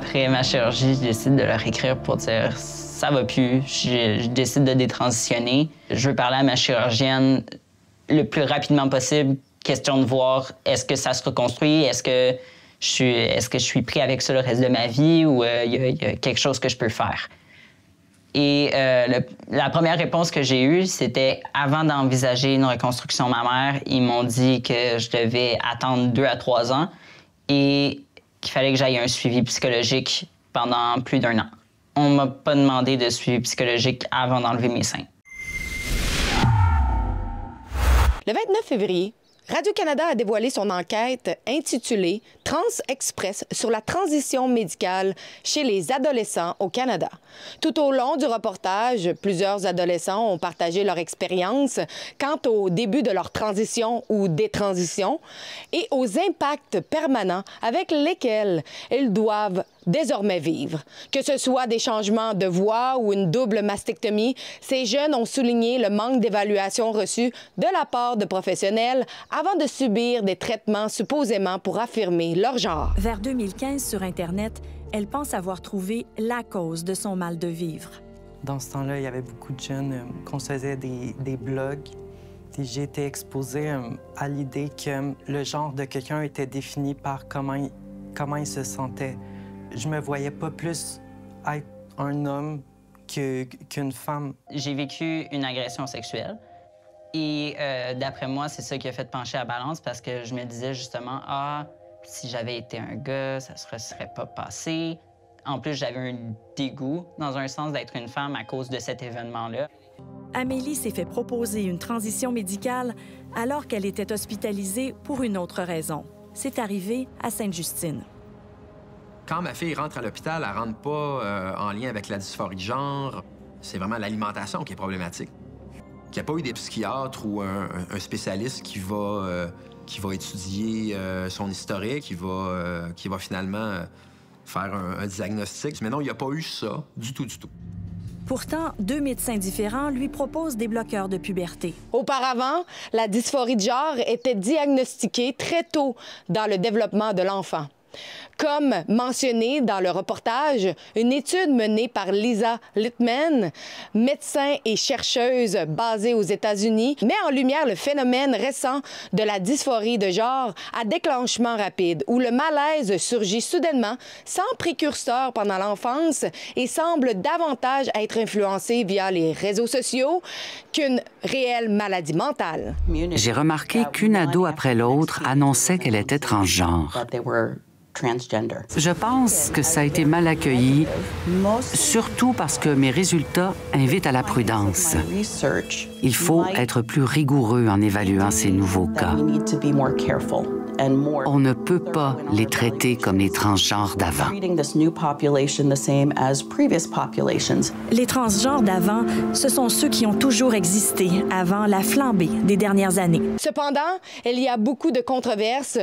Après ma chirurgie, je décide de leur écrire pour dire ça va plus, je décide de détransitionner. Je veux parler à ma chirurgienne le plus rapidement possible, question de voir est-ce que ça se reconstruit, est-ce que je suis pris avec ça le reste de ma vie ou il y a quelque chose que je peux faire. Et la première réponse que j'ai eue, c'était avant d'envisager une reconstruction mammaire, ils m'ont dit que je devais attendre 2 à 3 ans et qu'il fallait que j'aille un suivi psychologique pendant plus d'1 an. On m'a pas demandé de suivi psychologique avant d'enlever mes seins. Le 29 février, Radio-Canada a dévoilé son enquête intitulée « Trans Express sur la transition médicale chez les adolescents au Canada ». Tout au long du reportage, plusieurs adolescents ont partagé leur expérience quant au début de leur transition ou détransition et aux impacts permanents avec lesquels ils doivent désormais vivre. Que ce soit des changements de voix ou une double mastectomie, ces jeunes ont souligné le manque d'évaluation reçue de la part de professionnels avant de subir des traitements supposément pour affirmer leur genre. Vers 2015, sur Internet, elle pense avoir trouvé la cause de son mal de vivre. Dans ce temps-là, il y avait beaucoup de jeunes qu'on se faisait des blogs. J'ai été exposée à l'idée que le genre de quelqu'un était défini par comment il se sentait. Je me voyais pas plus être un homme qu'une femme. J'ai vécu une agression sexuelle et d'après moi, c'est ça qui a fait pencher la balance parce que je me disais justement, si j'avais été un gars, ça ne serait pas passé. En plus, j'avais un dégoût, dans un sens, d'être une femme à cause de cet événement-là. Amélie s'est fait proposer une transition médicale alors qu'elle était hospitalisée pour une autre raison. C'est arrivé à Sainte-Justine. Quand ma fille rentre à l'hôpital, elle ne rentre pas en lien avec la dysphorie de genre. C'est vraiment l'alimentation qui est problématique. Il n'y a pas eu des psychiatres ou un spécialiste qui va étudier son historique, qui va finalement faire un diagnostic. Mais non, il n'y a pas eu ça du tout, du tout. Pourtant, 2 médecins différents lui proposent des bloqueurs de puberté. Auparavant, la dysphorie de genre était diagnostiquée très tôt dans le développement de l'enfant. Comme mentionné dans le reportage, une étude menée par Lisa Littman, médecin et chercheuse basée aux États-Unis, met en lumière le phénomène récent de la dysphorie de genre à déclenchement rapide, où le malaise surgit soudainement, sans précurseur pendant l'enfance et semble davantage être influencé via les réseaux sociaux qu'une réelle maladie mentale. J'ai remarqué qu'une ado après l'autre annonçait qu'elle était transgenre. Je pense que ça a été mal accueilli, surtout parce que mes résultats invitent à la prudence. Il faut être plus rigoureux en évaluant ces nouveaux cas. On ne peut pas les traiter comme les transgenres d'avant. Les transgenres d'avant, ce sont ceux qui ont toujours existé avant la flambée des dernières années. Cependant, il y a beaucoup de controverses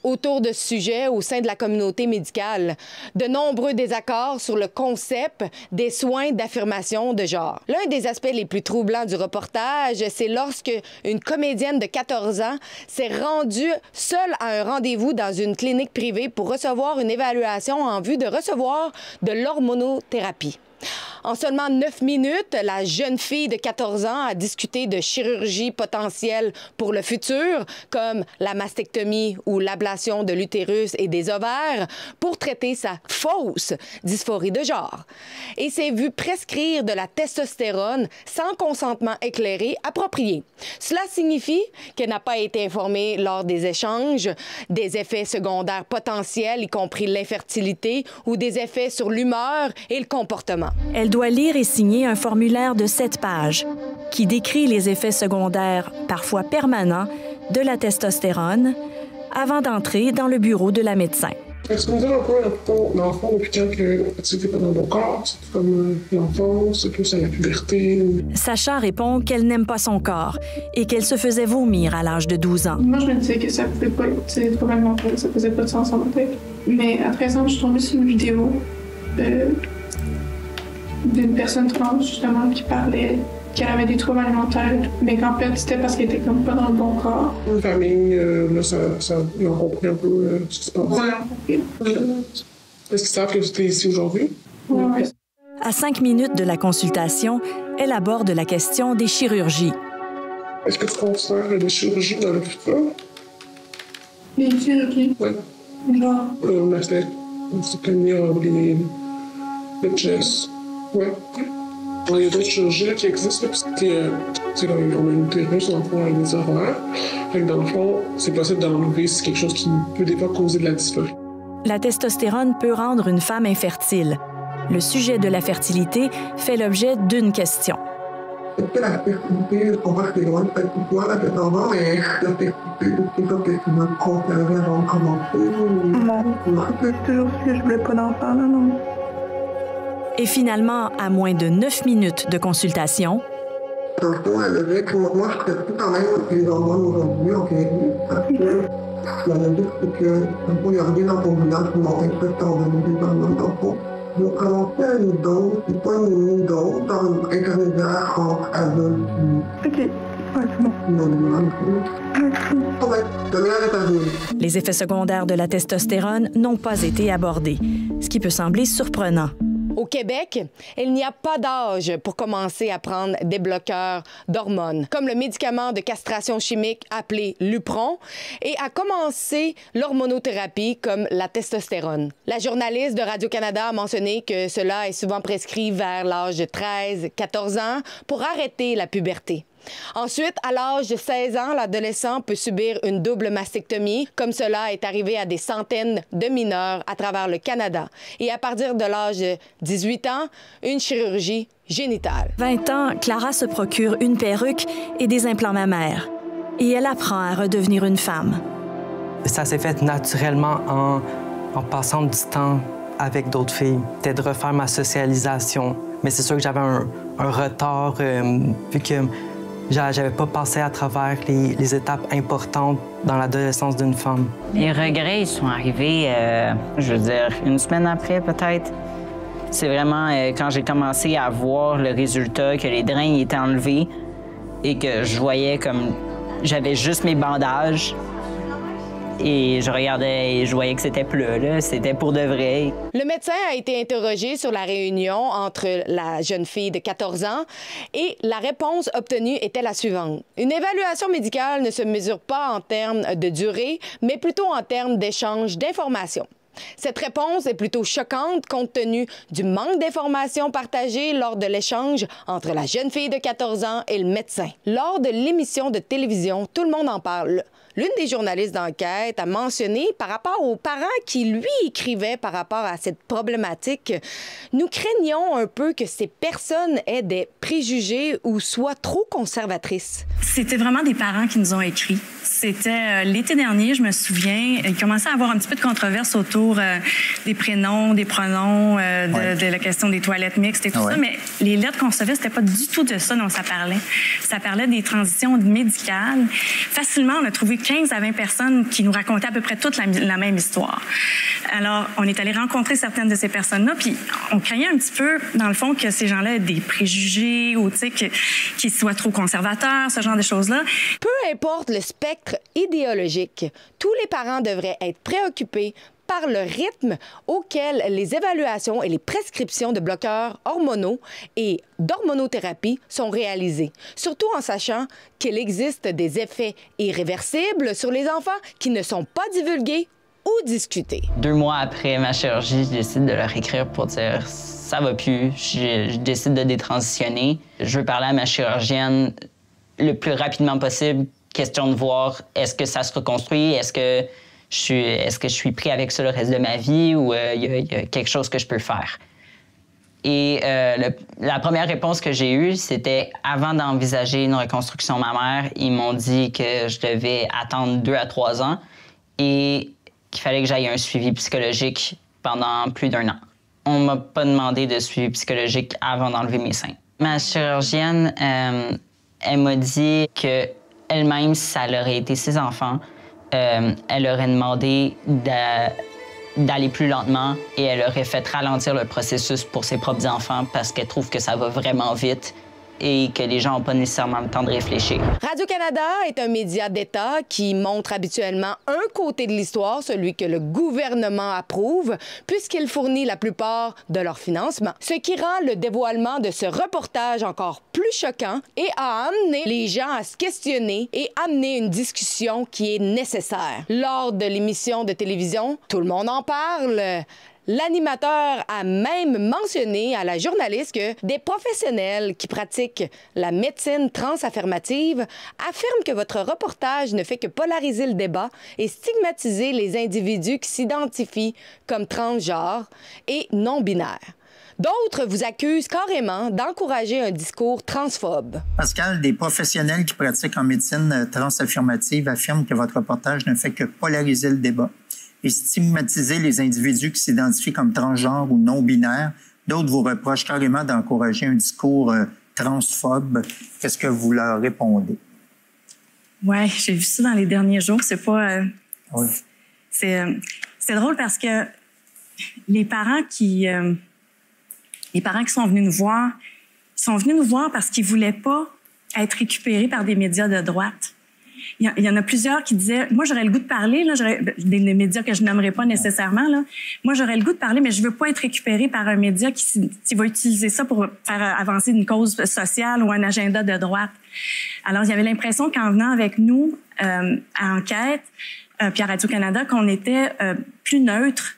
autour de ce sujet au sein de la communauté médicale. De nombreux désaccords sur le concept des soins d'affirmation de genre. L'un des aspects les plus troublants du reportage, c'est lorsque une comédienne de 14 ans s'est rendue seule à un rendez-vous dans une clinique privée pour recevoir une évaluation en vue de recevoir de l'hormonothérapie. En seulement 9 minutes, la jeune fille de 14 ans a discuté de chirurgie potentielle pour le futur, comme la mastectomie ou l'ablation de l'utérus et des ovaires, pour traiter sa fausse dysphorie de genre. Et s'est vue prescrire de la testostérone sans consentement éclairé approprié. Cela signifie qu'elle n'a pas été informée lors des échanges des effets secondaires potentiels, y compris l'infertilité, ou des effets sur l'humeur et le comportement. Elle doit lire et signer un formulaire de 7 pages qui décrit les effets secondaires, parfois permanents, de la testostérone avant d'entrer dans le bureau de la médecin. Est-ce qu'on dit un peu dans le fond depuis que c'était pas dans mon corps, c'est comme l'enfance, c'est plus à la puberté? Sacha répond qu'elle n'aime pas son corps et qu'elle se faisait vomir à l'âge de 12 ans. Moi, je me disais que ça pouvait pas, c'est probablement pas, ça faisait pas de sens en ma tête. Mais à 13 ans, je suis tombée sur une vidéo d'une personne trans, justement, qui parlait qu'elle avait des troubles alimentaires, mais qu'en fait, c'était parce qu'elle était comme pas dans le bon corps. Une famille, là, ils ont compris un peu ce qui se passe. Ouais, Est-ce qu'ils savent que tu es ici aujourd'hui? Oui. À 5 minutes de la consultation, elle aborde la question des chirurgies. Est-ce que tu considères des chirurgies dans le futur? Les chirurgies? Oui. Genre? On essaie de se tenir les chest. Oui. Il y a d'autres chirurgies qui existent, parce que on a une utérus, dans le fond, avec des ovaires. Fait que dans le fond, c'est possible d'enlever si c'est quelque chose qui peut des fois causer de la dysphorie. La testostérone peut rendre une femme infertile. Le sujet de la fertilité fait l'objet d'une question. Est-ce que la fertilité, on voit que c'est loin de faire tout toi, là, c'est normal, mais la fertilité, c'est pas que tu veux conserver avant de commencer? Non. C'est toujours ce que je voulais pas d'enfant, là, non. Et finalement, à moins de 9 minutes de consultation, Dans le fond, elle avait que moi, je traite tout quand même les hormones aujourd'hui, ok? Parce que la logique, c'est que, dans le fond, il n'y a rien dans ton bilan qui m'empêche de t'en donner des hormones, dans le fond. Je vais commencer à une dose, c'est pas une mini-dose, dans une intermédiaire entre adulte et... OK. Ouais, c'est bon. Non, non. Ouais, de meilleure état-venue. les effets secondaires de la testostérone n'ont pas été abordés, ce qui peut sembler surprenant. Au Québec, il n'y a pas d'âge pour commencer à prendre des bloqueurs d'hormones, comme le médicament de castration chimique appelé Lupron, et à commencer l'hormonothérapie comme la testostérone. La journaliste de Radio-Canada a mentionné que cela est souvent prescrit vers l'âge de 13-14 ans pour arrêter la puberté. Ensuite, à l'âge de 16 ans, l'adolescent peut subir une double mastectomie, comme cela est arrivé à des centaines de mineurs à travers le Canada. Et à partir de l'âge de 18 ans, une chirurgie génitale. 20 ans, Clara se procure une perruque et des implants mammaires. Et elle apprend à redevenir une femme. Ça s'est fait naturellement en passant du temps avec d'autres filles. C'était de refaire ma socialisation. Mais c'est sûr que j'avais un retard, vu que j'avais pas passé à travers les étapes importantes dans l'adolescence d'une femme. Les regrets, ils sont arrivés, je veux dire, une semaine après, peut-être. C'est vraiment quand j'ai commencé à voir le résultat, que les drains étaient enlevés et que je voyais comme... J'avais juste mes bandages et je regardais et je voyais que c'était plat, là. C'était pour de vrai. Le médecin a été interrogé sur la réunion entre la jeune fille de 14 ans et la réponse obtenue était la suivante. Une évaluation médicale ne se mesure pas en termes de durée, mais plutôt en termes d'échange d'informations. Cette réponse est plutôt choquante compte tenu du manque d'informations partagées lors de l'échange entre la jeune fille de 14 ans et le médecin. Lors de l'émission de télévision, tout le monde en parle. L'une des journalistes d'enquête a mentionné par rapport aux parents qui, lui, écrivaient par rapport à cette problématique, nous craignons un peu que ces personnes aient des préjugés ou soient trop conservatrices. C'était vraiment des parents qui nous ont écrit. C'était l'été dernier, je me souviens, il commençait à avoir un petit peu de controverse autour des prénoms, des pronoms, de la question des toilettes mixtes et tout ça, mais les lettres qu'on recevait, c'était pas du tout de ça dont ça parlait. Ça parlait des transitions médicales. Facilement, on a trouvé 15 à 20 personnes qui nous racontaient à peu près toute la même histoire. Alors, on est allé rencontrer certaines de ces personnes-là, puis on craignait un petit peu, dans le fond, que ces gens-là aient des préjugés ou, tu sais, qu'ils soient trop conservateurs, ce genre de choses-là. Peu importe le spectre idéologique, tous les parents devraient être préoccupés par le rythme auquel les évaluations et les prescriptions de bloqueurs hormonaux et d'hormonothérapie sont réalisées, surtout en sachant qu'il existe des effets irréversibles sur les enfants qui ne sont pas divulgués ou discutés. 2 mois après ma chirurgie, je décide de leur écrire pour dire « ça va plus, je décide de détransitionner. Je veux parler à ma chirurgienne le plus rapidement possible, question de voir est-ce que ça se reconstruit, est-ce que je suis pris avec ça le reste de ma vie ou il y a quelque chose que je peux faire. » Et la première réponse que j'ai eue, c'était avant d'envisager une reconstruction mammaire, ils m'ont dit que je devais attendre 2 à 3 ans et qu'il fallait que j'aille un suivi psychologique pendant plus d'1 an. On m'a pas demandé de suivi psychologique avant d'enlever mes seins. Ma chirurgienne, elle m'a dit que elle-même, si ça aurait été ses enfants, elle aurait demandé d'aller plus lentement et elle aurait fait ralentir le processus pour ses propres enfants parce qu'elle trouve que ça va vraiment vite et que les gens n'ont pas nécessairement le temps de réfléchir. Radio-Canada est un média d'État qui montre habituellement un côté de l'histoire, celui que le gouvernement approuve, puisqu'il fournit la plupart de leur financement, ce qui rend le dévoilement de ce reportage encore plus choquant et a amené les gens à se questionner et amener une discussion qui est nécessaire. Lors de l'émission de télévision, tout le monde en parle. L'animateur a même mentionné à la journaliste que des professionnels qui pratiquent la médecine transaffirmative affirment que votre reportage ne fait que polariser le débat et stigmatiser les individus qui s'identifient comme transgenres et non-binaires. D'autres vous accusent carrément d'encourager un discours transphobe. Pascal, des professionnels qui pratiquent en médecine transaffirmative affirment que votre reportage ne fait que polariser le débat et stigmatiser les individus qui s'identifient comme transgenres ou non-binaires. D'autres vous reprochent carrément d'encourager un discours transphobe. Qu'est-ce que vous leur répondez? Oui, j'ai vu ça dans les derniers jours. C'est pas... Oui. C'est drôle parce que les parents qui sont venus nous voir, ils sont venus nous voir parce qu'ils voulaient pas être récupérés par des médias de droite. Il y en a plusieurs qui disaient, moi, j'aurais le goût de parler, là, des médias que je nommerai pas nécessairement, là. Moi, j'aurais le goût de parler, mais je veux pas être récupéré par un média qui va utiliser ça pour faire avancer une cause sociale ou un agenda de droite. Alors, il y avait l'impression qu'en venant avec nous à Enquête, puis à Radio-Canada, qu'on était plus neutre.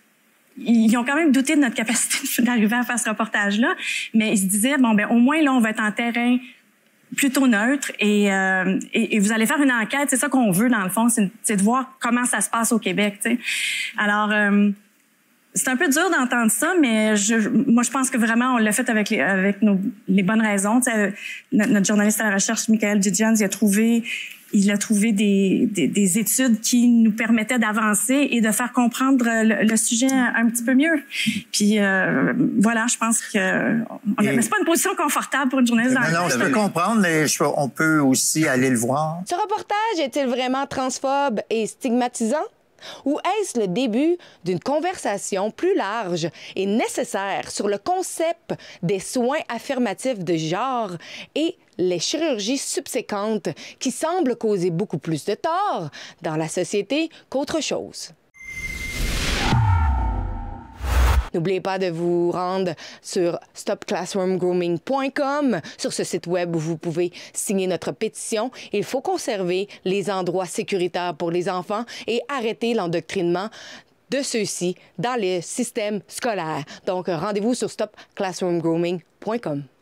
Ils ont quand même douté de notre capacité d'arriver à faire ce reportage-là, mais ils se disaient, bon, ben au moins, là, on va être en terrain plutôt neutre et vous allez faire une enquête. C'est ça qu'on veut, dans le fond, c'est de voir comment ça se passe au Québec, tu sais. Alors, c'est un peu dur d'entendre ça, mais moi, je pense que vraiment, on l'a fait avec les bonnes raisons. Tu sais, notre journaliste à la recherche, Michael Dudjans, il a trouvé des études qui nous permettaient d'avancer et de faire comprendre le sujet un petit peu mieux. Puis voilà, je pense que c'est pas une position confortable pour une journaliste d'enquête. Non, je peux comprendre, mais on peut aussi aller le voir. Ce reportage est-il vraiment transphobe et stigmatisant? Ou est-ce le début d'une conversation plus large et nécessaire sur le concept des soins affirmatifs de genre et les chirurgies subséquentes qui semblent causer beaucoup plus de tort dans la société qu'autre chose? N'oubliez pas de vous rendre sur stopclassroomgrooming.com, sur ce site web où vous pouvez signer notre pétition. Il faut conserver les endroits sécuritaires pour les enfants et arrêter l'endoctrinement de ceux-ci dans les systèmes scolaires. Donc, rendez-vous sur stopclassroomgrooming.com.